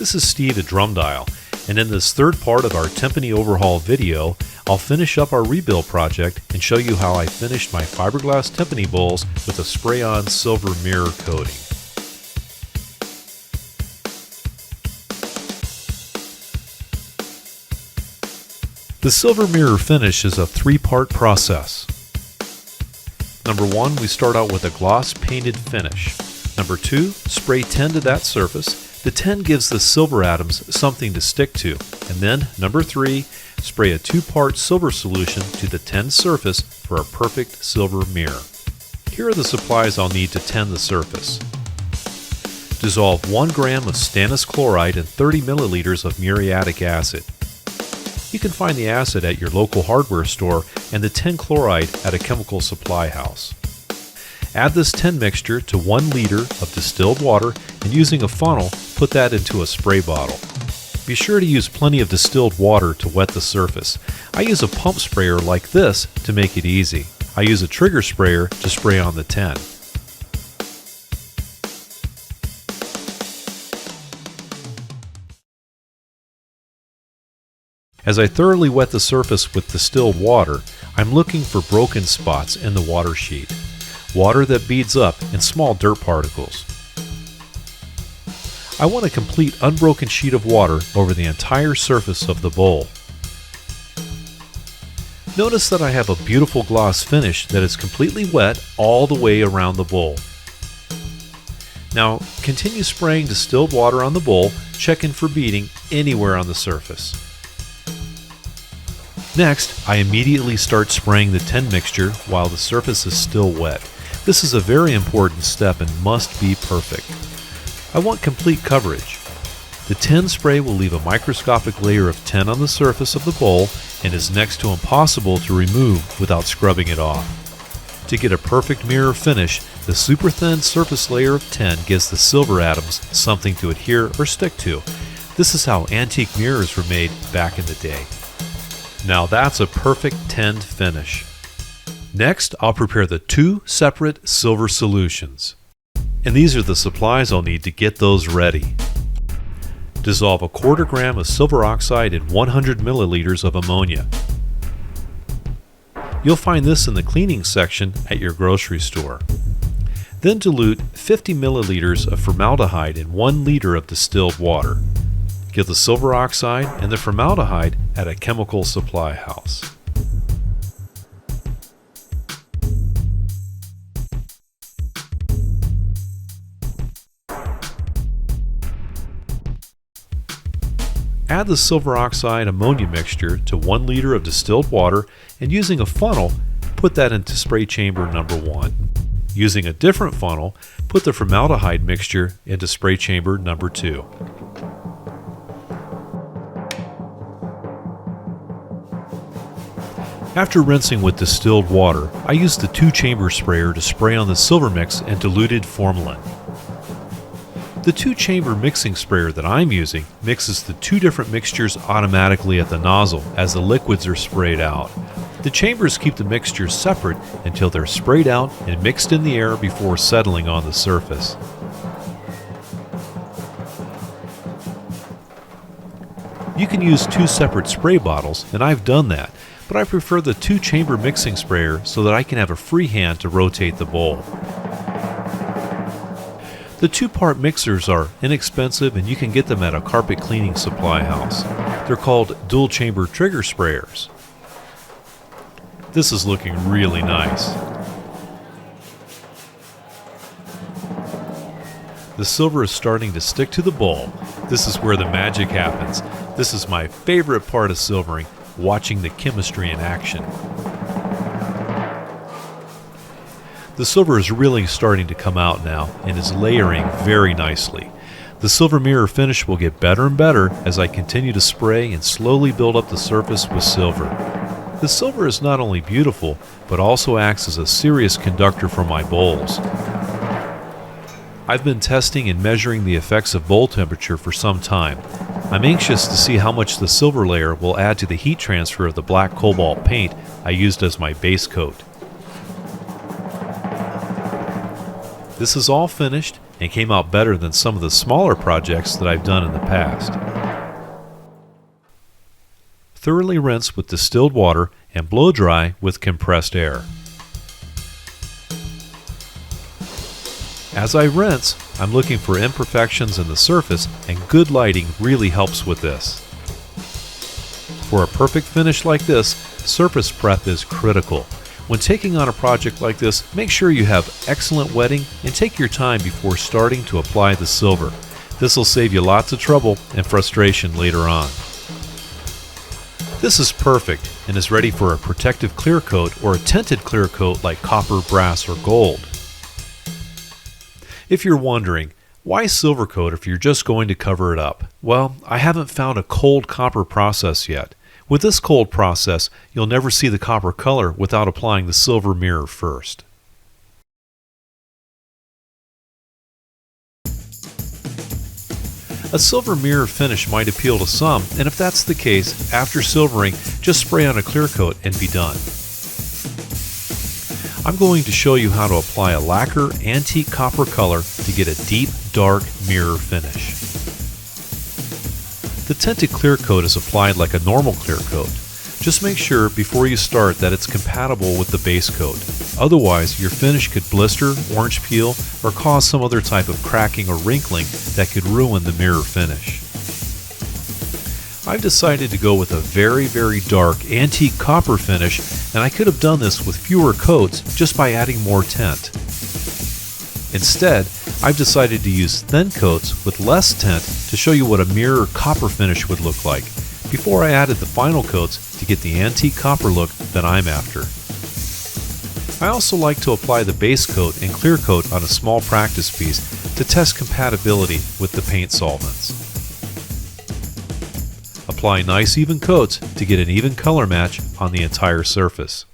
This is Steve at DrumDial, and in this third part of our Timpani overhaul video, I'll finish up our rebuild project and show you how I finished my fiberglass Timpani bowls with a spray-on silver mirror coating. The silver mirror finish is a three-part process. Number 1, we start out with a gloss painted finish. Number 2, spray tin to that surface. The tin gives the silver atoms something to stick to. And then, number 3, spray a 2-part silver solution to the tin surface for a perfect silver mirror. Here are the supplies I'll need to tin the surface. Dissolve 1 gram of stannous chloride in 30 milliliters of muriatic acid. You can find the acid at your local hardware store and the tin chloride at a chemical supply house. Add this tin mixture to 1 liter of distilled water and using a funnel, put that into a spray bottle. Be sure to use plenty of distilled water to wet the surface. I use a pump sprayer like this to make it easy. I use a trigger sprayer to spray on the tin. As I thoroughly wet the surface with distilled water, I'm looking for broken spots in the water sheet. Water that beads up in small dirt particles. I want a complete unbroken sheet of water over the entire surface of the bowl. Notice that I have a beautiful gloss finish that is completely wet all the way around the bowl. Now continue spraying distilled water on the bowl, checking for beading anywhere on the surface. Next, I immediately start spraying the tin mixture while the surface is still wet. This is a very important step and must be perfect. I want complete coverage. The tin spray will leave a microscopic layer of tin on the surface of the bowl and is next to impossible to remove without scrubbing it off. To get a perfect mirror finish, the super thin surface layer of tin gives the silver atoms something to adhere or stick to. This is how antique mirrors were made back in the day. Now that's a perfect tinned finish. Next, I'll prepare the 2 separate silver solutions. And these are the supplies I'll need to get those ready. Dissolve 1/4 gram of silver oxide in 100 milliliters of ammonia. You'll find this in the cleaning section at your grocery store. Then dilute 50 milliliters of formaldehyde in 1 liter of distilled water. Get the silver oxide and the formaldehyde at a chemical supply house. Add the silver oxide ammonia mixture to 1 liter of distilled water and using a funnel, put that into spray chamber number 1. Using a different funnel, put the formaldehyde mixture into spray chamber number 2. After rinsing with distilled water, I use the 2-chamber sprayer to spray on the silver mix and diluted formalin. The 2-chamber mixing sprayer that I'm using mixes the 2 different mixtures automatically at the nozzle as the liquids are sprayed out. The chambers keep the mixtures separate until they're sprayed out and mixed in the air before settling on the surface. You can use 2 separate spray bottles, and I've done that, but I prefer the 2-chamber mixing sprayer so that I can have a free hand to rotate the bowl. The 2-part mixers are inexpensive and you can get them at a carpet cleaning supply house. They're called dual-chamber trigger sprayers. This is looking really nice. The silver is starting to stick to the bowl. This is where the magic happens. This is my favorite part of silvering, watching the chemistry in action. The silver is really starting to come out now and is layering very nicely. The silver mirror finish will get better and better as I continue to spray and slowly build up the surface with silver. The silver is not only beautiful, but also acts as a serious conductor for my bowls. I've been testing and measuring the effects of bowl temperature for some time. I'm anxious to see how much the silver layer will add to the heat transfer of the black cobalt paint I used as my base coat. This is all finished and came out better than some of the smaller projects that I've done in the past. Thoroughly rinse with distilled water and blow dry with compressed air. As I rinse, I'm looking for imperfections in the surface, and good lighting really helps with this. For a perfect finish like this, surface prep is critical. When taking on a project like this, make sure you have excellent wetting and take your time before starting to apply the silver. This will save you lots of trouble and frustration later on. This is perfect and is ready for a protective clear coat or a tinted clear coat like copper, brass, or gold. If you're wondering, why silver coat if you're just going to cover it up? Well, I haven't found a cold copper process yet. With this cold process, you'll never see the copper color without applying the silver mirror first. A silver mirror finish might appeal to some, and if that's the case, after silvering, just spray on a clear coat and be done. I'm going to show you how to apply a lacquer antique copper color to get a deep, dark mirror finish. The tinted clear coat is applied like a normal clear coat. Just make sure before you start that it's compatible with the base coat. Otherwise, your finish could blister, orange peel, or cause some other type of cracking or wrinkling that could ruin the mirror finish. I've decided to go with a very, very dark antique copper finish, and I could have done this with fewer coats just by adding more tint. Instead, I've decided to use thin coats with less tint to show you what a mirror copper finish would look like, before I added the final coats to get the antique copper look that I'm after. I also like to apply the base coat and clear coat on a small practice piece to test compatibility with the paint solvents. Apply nice even coats to get an even color match on the entire surface.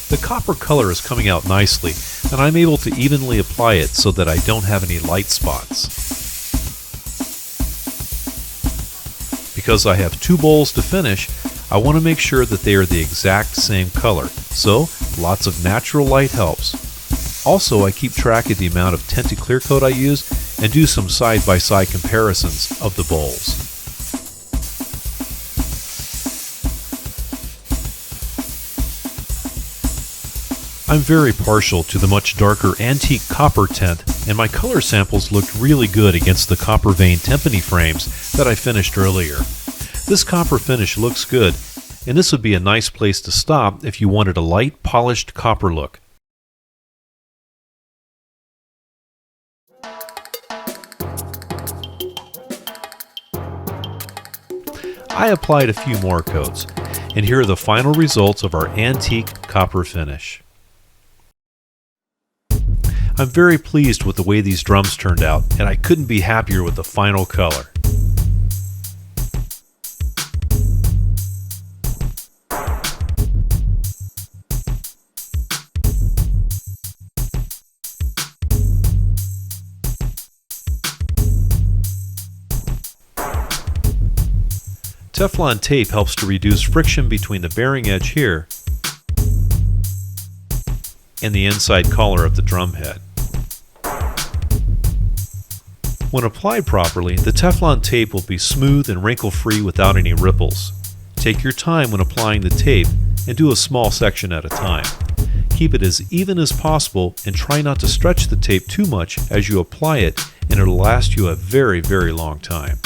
The copper color is coming out nicely, and I'm able to evenly apply it so that I don't have any light spots. Because I have two bowls to finish, I want to make sure that they are the exact same color, so lots of natural light helps. Also, I keep track of the amount of tinted clear coat I use and do some side-by-side comparisons of the bowls. I'm very partial to the much darker antique copper tint, and my color samples looked really good against the copper vein Timpani frames that I finished earlier. This copper finish looks good, and this would be a nice place to stop if you wanted a light, polished copper look. I applied a few more coats, and here are the final results of our antique copper finish. I'm very pleased with the way these drums turned out, and I couldn't be happier with the final color. Teflon tape helps to reduce friction between the bearing edge here and the inside collar of the drum head. When applied properly, the Teflon tape will be smooth and wrinkle-free without any ripples. Take your time when applying the tape and do a small section at a time. Keep it as even as possible and try not to stretch the tape too much as you apply it, and it'll last you a very, very long time.